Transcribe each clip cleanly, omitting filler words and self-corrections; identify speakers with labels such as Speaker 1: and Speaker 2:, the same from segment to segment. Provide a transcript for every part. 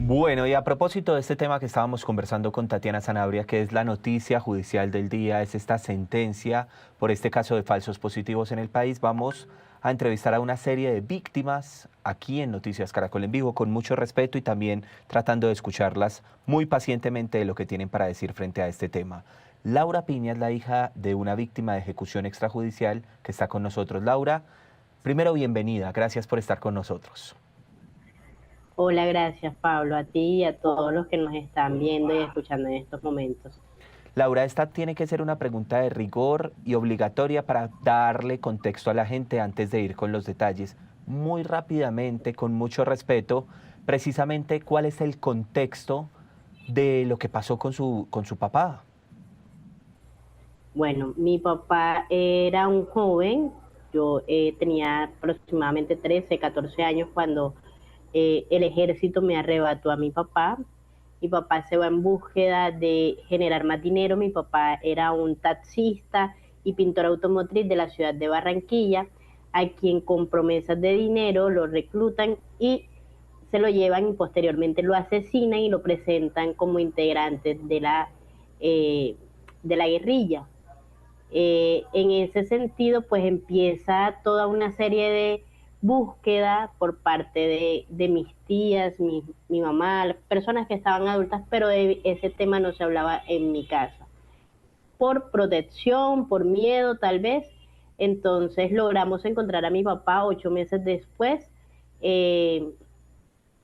Speaker 1: Bueno, y a propósito de este tema que estábamos conversando con Tatiana Sanabria, que es la noticia judicial del día, es esta sentencia por este caso de falsos positivos en el país, vamos a entrevistar a una serie de víctimas aquí en Noticias Caracol en Vivo, con mucho respeto y también tratando de escucharlas muy pacientemente de lo que tienen para decir frente a este tema. Laura Piña es la hija de una víctima de ejecución extrajudicial que está con nosotros. Laura, primero bienvenida, gracias por estar con nosotros.
Speaker 2: Hola, gracias Pablo, a ti y a todos los que nos están viendo y escuchando en estos momentos.
Speaker 1: Laura, esta tiene que ser una pregunta de rigor y obligatoria para darle contexto a la gente antes de ir con los detalles. Muy rápidamente, con mucho respeto, precisamente cuál es el contexto de lo que pasó con su papá.
Speaker 2: Bueno, mi papá era un joven, yo tenía aproximadamente 13, 14 años cuando el ejército me arrebató a mi papá. Mi papá se va en búsqueda de generar más dinero. Mi papá era un taxista y pintor automotriz de la ciudad de Barranquilla, a quien con promesas de dinero lo reclutan y se lo llevan y posteriormente lo asesinan y lo presentan como integrante eh, de la guerrilla. En ese sentido, pues empieza toda una serie de búsqueda por parte de mis tías, mi mamá, las personas que estaban adultas, pero de ese tema no se hablaba en mi casa. Por protección, por miedo tal vez, entonces logramos encontrar a mi papá 8 meses después. Eh,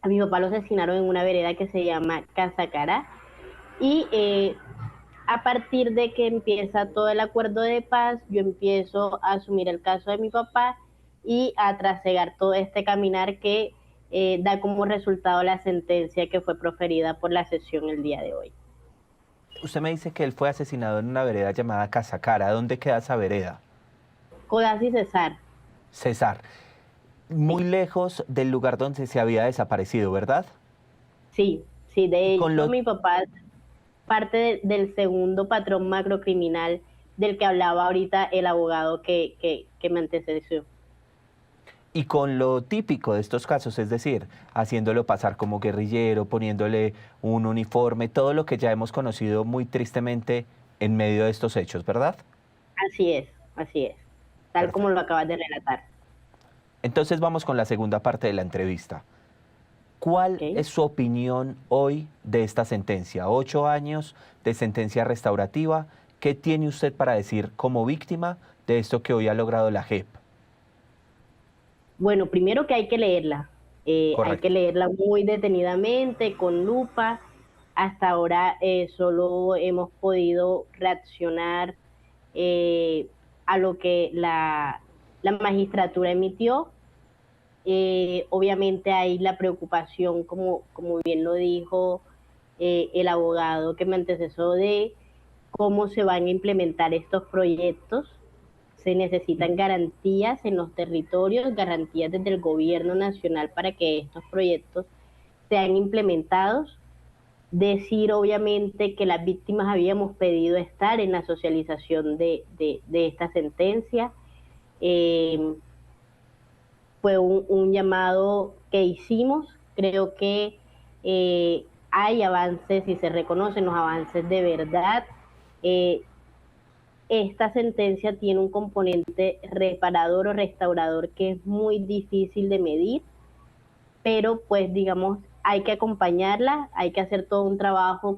Speaker 2: a mi papá lo asesinaron en una vereda que se llama Casacará y a partir de que empieza todo el acuerdo de paz, yo empiezo a asumir el caso de mi papá y a trasegar todo este caminar que da como resultado la sentencia que fue proferida por la sesión el día de hoy.
Speaker 1: Usted me dice que él fue asesinado en una vereda llamada Casacara. ¿Dónde queda esa vereda?
Speaker 2: Codas y Cesar.
Speaker 1: César, muy
Speaker 2: Sí,
Speaker 1: lejos del lugar donde se había desaparecido, ¿verdad?
Speaker 2: sí, sí.
Speaker 1: Y
Speaker 2: De
Speaker 1: con
Speaker 2: hecho,
Speaker 1: lo
Speaker 2: mi papá es parte del segundo patrón macrocriminal del que hablaba ahorita el abogado que me antecedió.
Speaker 1: Y con lo típico de estos casos, es decir, haciéndolo pasar como guerrillero, poniéndole un uniforme, todo lo que ya hemos conocido muy tristemente en medio de estos hechos, ¿verdad?
Speaker 2: Así es, tal como lo
Speaker 1: Perfecto.
Speaker 2: acabas de relatar.
Speaker 1: Entonces vamos con la segunda parte de la entrevista. ¿Cuál
Speaker 2: ¿Ok?
Speaker 1: es su opinión hoy de esta sentencia? 8 años de sentencia restaurativa. ¿Qué tiene usted para decir como víctima de esto que hoy ha logrado la JEP?
Speaker 2: Bueno, primero que hay que
Speaker 1: Correcto.
Speaker 2: leerla muy detenidamente, con lupa. Hasta ahora solo hemos podido reaccionar eh, a lo que la magistratura emitió. Obviamente hay la preocupación, como bien lo dijo el abogado que me antecesó, de cómo se van a implementar estos proyectos. Se necesitan garantías en los territorios, garantías desde el gobierno nacional para que estos proyectos sean implementados. Decir obviamente que las víctimas habíamos pedido estar en la socialización de esta sentencia. Eh, Fue un llamado que hicimos. Creo que hay avances y se reconocen los avances de verdad. Eh, esta sentencia tiene un componente reparador o restaurador que es muy difícil de medir, pero pues digamos, hay que acompañarla, hay que hacer todo un trabajo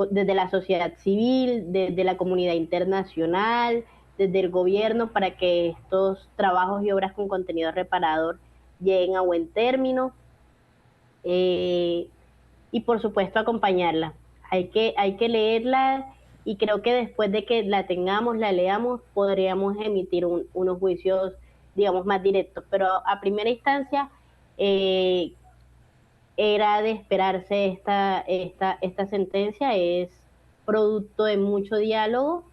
Speaker 2: desde la sociedad civil, desde la comunidad internacional, desde el gobierno, para que estos trabajos y obras con contenido reparador lleguen a buen término. Eh, y por supuesto acompañarla. Hay que leerla y creo que después de que la tengamos, la leamos, podríamos emitir unos juicios, digamos, más directos. Pero a primera instancia eh, era de esperarse esta sentencia, es producto de mucho diálogo,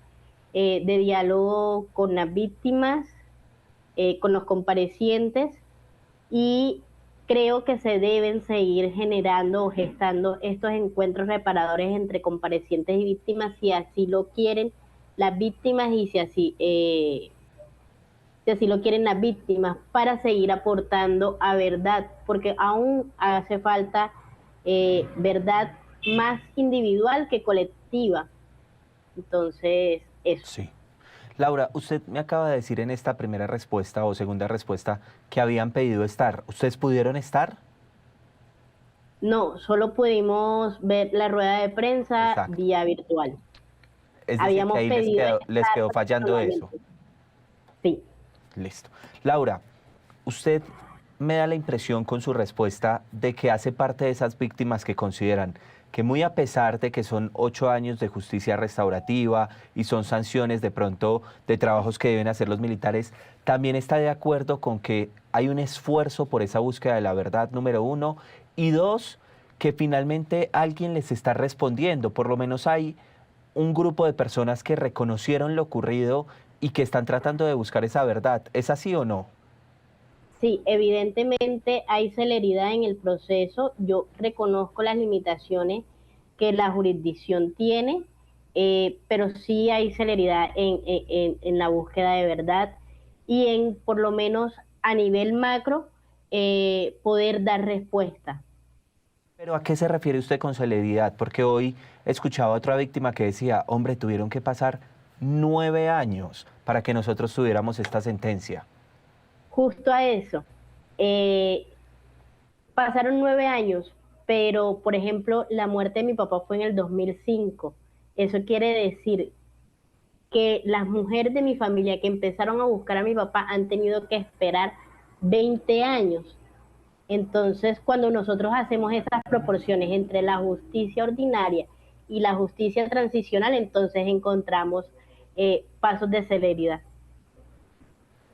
Speaker 2: de diálogo con las víctimas, con los comparecientes, y creo que se deben seguir generando o gestando estos encuentros reparadores entre comparecientes y víctimas si así lo quieren las víctimas y si así lo quieren las víctimas, para seguir aportando a verdad, porque aún hace falta verdad más individual que colectiva. Entonces, eso.
Speaker 1: Sí. Laura, usted me acaba de decir en esta primera respuesta o segunda respuesta que habían pedido estar. ¿Ustedes pudieron estar?
Speaker 2: No, solo pudimos ver la rueda de prensa
Speaker 1: Exacto.
Speaker 2: vía virtual.
Speaker 1: Es decir, que
Speaker 2: Habíamos
Speaker 1: ahí
Speaker 2: pedido
Speaker 1: les
Speaker 2: estar
Speaker 1: quedó fallando eso.
Speaker 2: personalmente. Sí.
Speaker 1: Listo. Laura, usted me da la impresión con su respuesta de que hace parte de esas víctimas que consideran que muy a pesar de que son 8 años de justicia restaurativa y son sanciones de pronto de trabajos que deben hacer los militares, también está de acuerdo con que hay un esfuerzo por esa búsqueda de la verdad, número uno, y dos, que finalmente alguien les está respondiendo, por lo menos hay un grupo de personas que reconocieron lo ocurrido y que están tratando de buscar esa verdad. ¿Es así o no?
Speaker 2: Sí, evidentemente hay celeridad en el proceso. Yo reconozco las limitaciones que la jurisdicción tiene, pero sí hay celeridad en la búsqueda de verdad y en, por lo menos a nivel macro, poder dar respuesta.
Speaker 1: Pero ¿a qué se refiere usted con celeridad? Porque hoy escuchaba a otra víctima que decía, hombre, tuvieron que pasar 9 años para que nosotros tuviéramos esta sentencia.
Speaker 2: Justo a eso. Eh, Pasaron 9 años, pero por ejemplo, la muerte de mi papá fue en el 2005. Eso quiere decir que las mujeres de mi familia que empezaron a buscar a mi papá han tenido que esperar 20 años. Entonces, cuando nosotros hacemos esas proporciones entre la justicia ordinaria y la justicia transicional, entonces encontramos pasos de celeridad.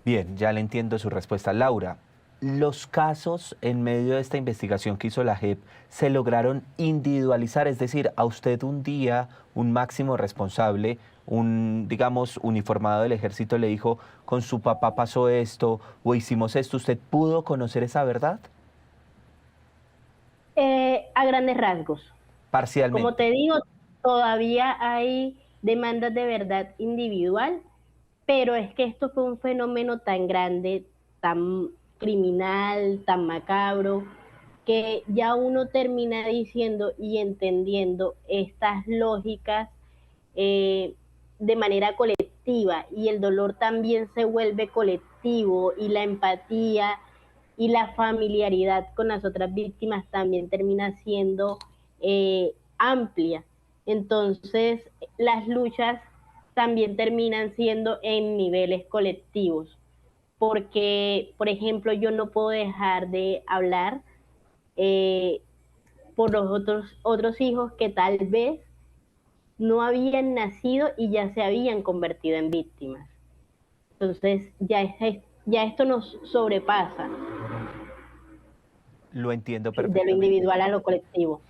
Speaker 1: Bien, ya le entiendo su respuesta. Laura, ¿los casos en medio de esta investigación que hizo la JEP se lograron individualizar? Es decir, a usted un día, un máximo responsable, un, digamos, uniformado del ejército le dijo, con su papá pasó esto o hicimos esto, ¿usted pudo conocer esa verdad?
Speaker 2: A grandes rasgos. Como
Speaker 1: Parcialmente.
Speaker 2: te digo, todavía hay demandas de verdad individual, pero es que esto fue un fenómeno tan grande, tan criminal, tan macabro, que ya uno termina diciendo y entendiendo estas lógicas eh, de manera colectiva y el dolor también se vuelve colectivo y la empatía y la familiaridad con las otras víctimas también termina siendo amplia. Entonces, las luchas también terminan siendo en niveles colectivos, porque, por ejemplo, yo no puedo dejar de hablar eh, por los otros hijos que tal vez no habían nacido y ya se habían convertido en víctimas. Entonces, ya esto nos sobrepasa
Speaker 1: Lo entiendo
Speaker 2: de lo
Speaker 1: perfectamente.
Speaker 2: individual a lo colectivo.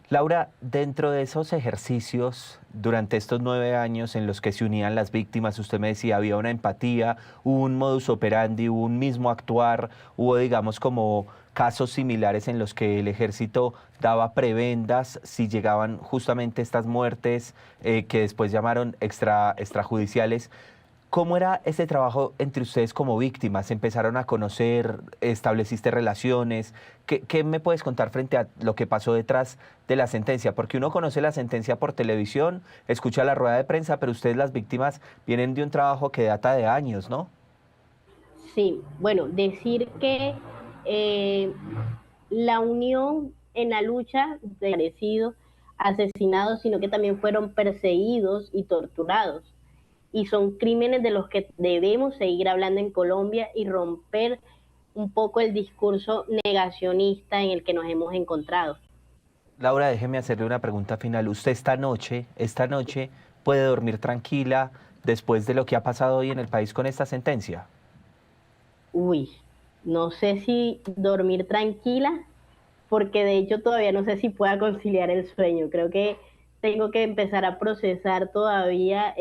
Speaker 1: Laura, dentro de esos ejercicios, durante estos 9 años en los que se unían las víctimas, usted me decía, había una empatía, hubo un modus operandi, hubo un mismo actuar, hubo, digamos, como casos similares en los que el ejército daba prebendas si llegaban justamente estas muertes que después llamaron extrajudiciales. ¿Cómo era ese trabajo entre ustedes como víctimas? ¿Empezaron a conocer, estableciste relaciones? ¿Qué me puedes contar frente a lo que pasó detrás de la sentencia? Porque uno conoce la sentencia por televisión, escucha la rueda de prensa, pero ustedes las víctimas vienen de un trabajo que data de años, ¿no?
Speaker 2: Sí, bueno, decir que eh, la unión en la lucha de parecidos, asesinados, sino que también fueron perseguidos y torturados. Y son crímenes de los que debemos seguir hablando en Colombia y romper un poco el discurso negacionista en el que nos hemos encontrado.
Speaker 1: Laura, déjeme hacerle una pregunta final. ¿Usted esta noche puede dormir tranquila después de lo que ha pasado hoy en el país con esta sentencia?
Speaker 2: Uy, no sé si dormir tranquila, porque de hecho todavía no sé si pueda conciliar el sueño. Creo que tengo que empezar a procesar todavía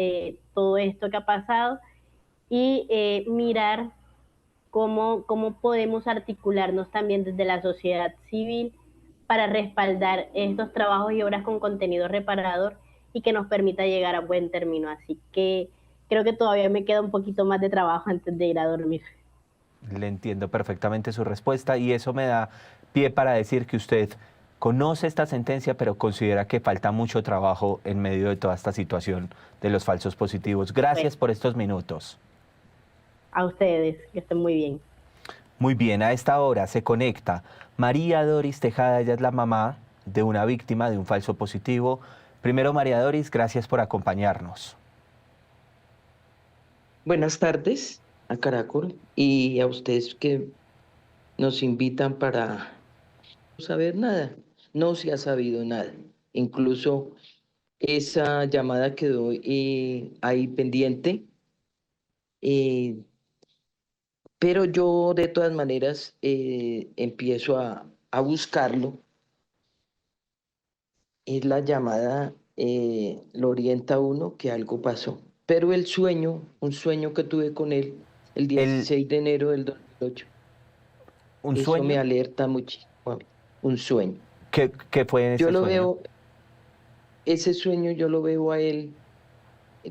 Speaker 2: todo esto que ha pasado y mirar cómo podemos articularnos también desde la sociedad civil para respaldar estos trabajos y obras con contenido reparador y que nos permita llegar a buen término. Así que creo que todavía me queda un poquito más de trabajo antes de ir a dormir.
Speaker 1: Le entiendo perfectamente su respuesta y eso me da pie para decir que usted conoce esta sentencia, pero considera que falta mucho trabajo en medio de toda esta situación de los falsos positivos.
Speaker 2: Bueno,
Speaker 1: Gracias por estos minutos.
Speaker 2: a ustedes, que estén muy bien.
Speaker 1: Muy bien, a esta hora se conecta María Doris Tejada, ella es la mamá de una víctima de un falso positivo. Primero, María Doris, gracias por acompañarnos.
Speaker 3: Buenas tardes a Caracol y a ustedes que nos invitan para no saber nada. No se ha sabido nada. Incluso esa llamada quedó ahí pendiente, eh, pero yo de todas maneras empiezo a buscarlo. Es la llamada, lo orienta a uno que algo pasó. Pero el sueño, un sueño que tuve con él el
Speaker 1: El,
Speaker 3: 16 de enero del 2008.
Speaker 1: ¿Un
Speaker 3: Eso me
Speaker 1: sueño?
Speaker 3: alerta muchísimo, a mí, un sueño.
Speaker 1: ¿Qué fue en
Speaker 3: Yo
Speaker 1: ese
Speaker 3: lo
Speaker 1: sueño?
Speaker 3: veo, ese sueño yo lo veo a él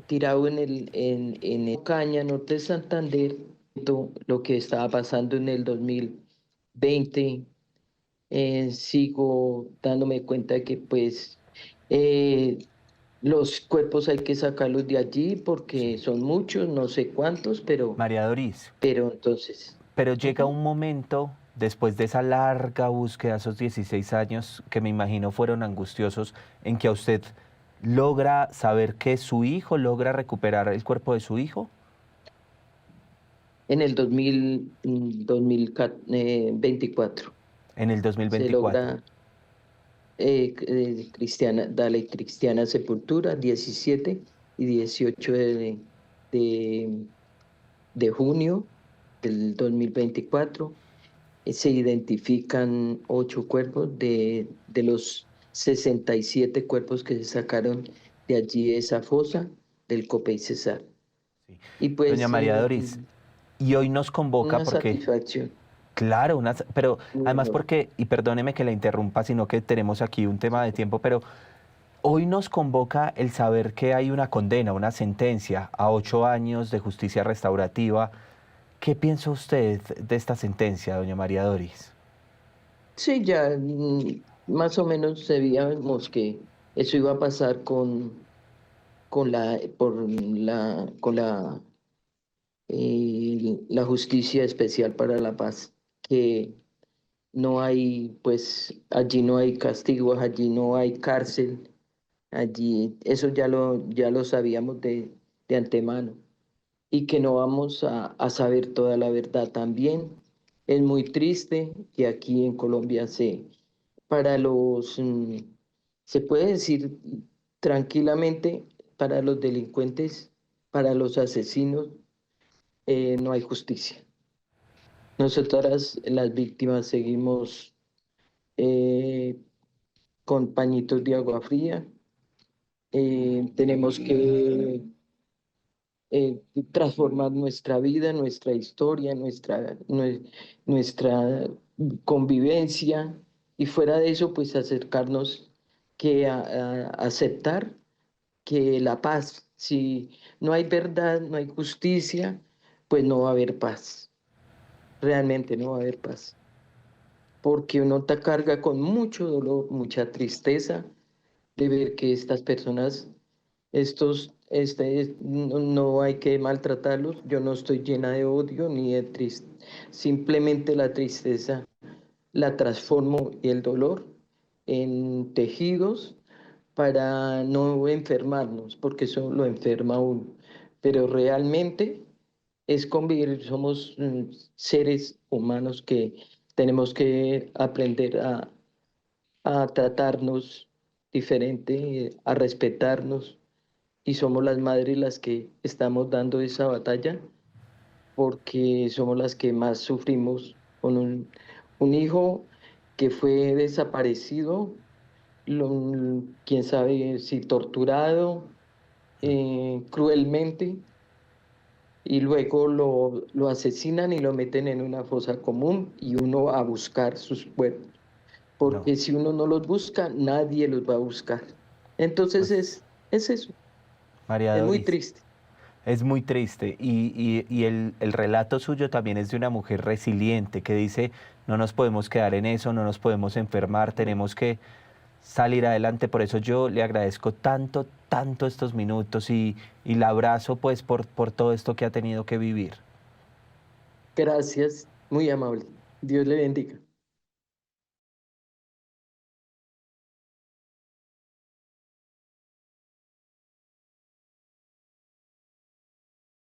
Speaker 3: tirado en el Caña, norte de Santander, lo que estaba pasando en el 2020. Sigo dándome cuenta de que pues eh, los cuerpos hay que sacarlos de allí porque
Speaker 1: Sí.
Speaker 3: son muchos, no sé cuántos,
Speaker 1: María Doris,
Speaker 3: pero entonces...
Speaker 1: pero llega
Speaker 3: Ujú.
Speaker 1: un momento, después de esa larga búsqueda, esos 16 años que me imagino fueron angustiosos, en que a usted logra saber que su hijo, logra recuperar el cuerpo de su hijo
Speaker 3: En el 2024
Speaker 1: en el
Speaker 3: se
Speaker 1: 2024.
Speaker 3: logra Cristiana, Dale Cristiana Sepultura, 17 y 18 de, de junio del 2024. Se identifican 8 cuerpos de los 67 cuerpos que se sacaron de allí, de esa fosa del Copey Cesar.
Speaker 1: Sí.
Speaker 3: Y
Speaker 1: Doña
Speaker 3: pues
Speaker 1: María Doris, y hoy nos convoca
Speaker 3: una
Speaker 1: porque,
Speaker 3: satisfacción,
Speaker 1: claro, pero
Speaker 3: un
Speaker 1: además
Speaker 3: honor.
Speaker 1: porque, y perdóneme que la interrumpa, sino que tenemos aquí un tema de tiempo, pero hoy nos convoca el saber que hay una condena, una sentencia a 8 años de justicia restaurativa. ¿Qué piensa usted de esta sentencia, doña María Doris?
Speaker 3: Sí, ya más o menos sabíamos que eso iba a pasar con la Justicia Especial para la Paz, que no hay, pues allí no hay castigos, allí no hay cárcel, allí eso ya lo sabíamos de antemano y que no vamos a saber toda la verdad también. Es muy triste que aquí en Colombia para se puede decir tranquilamente, para los delincuentes, para los asesinos, no hay justicia. Nosotras, las víctimas, seguimos eh, con pañitos de agua fría. Tenemos que transformar nuestra vida, nuestra historia, nuestra convivencia y fuera de eso, pues acercarnos que a aceptar que la paz, si no hay verdad, no hay justicia, pues no va a haber paz, realmente no va a haber paz, porque uno te carga con mucho dolor, mucha tristeza de ver que estas personas, no hay que maltratarlos. Yo no estoy llena de odio ni de tristeza, simplemente la tristeza la transformo y el dolor en tejidos para no enfermarnos, porque eso lo enferma a uno. Pero realmente es convivir, somos seres humanos que tenemos que aprender a tratarnos diferente, a respetarnos, y somos las madres las que estamos dando esa batalla porque somos las que más sufrimos con un hijo que fue desaparecido, quién sabe si torturado cruelmente, y luego lo asesinan y lo meten en una fosa común y uno a buscar sus cuerpos,
Speaker 1: No,
Speaker 3: porque si uno no los busca, nadie los va a buscar. Entonces
Speaker 1: pues
Speaker 3: es eso,
Speaker 1: María
Speaker 3: es muy
Speaker 1: Doris,
Speaker 3: triste.
Speaker 1: Es muy triste y el relato suyo también es de una mujer resiliente que dice, no nos podemos quedar en eso, no nos podemos enfermar, tenemos que salir adelante. Por eso yo le agradezco tanto, tanto estos minutos y la abrazo pues por todo esto que ha tenido que vivir.
Speaker 3: Gracias, muy amable. Dios le bendiga.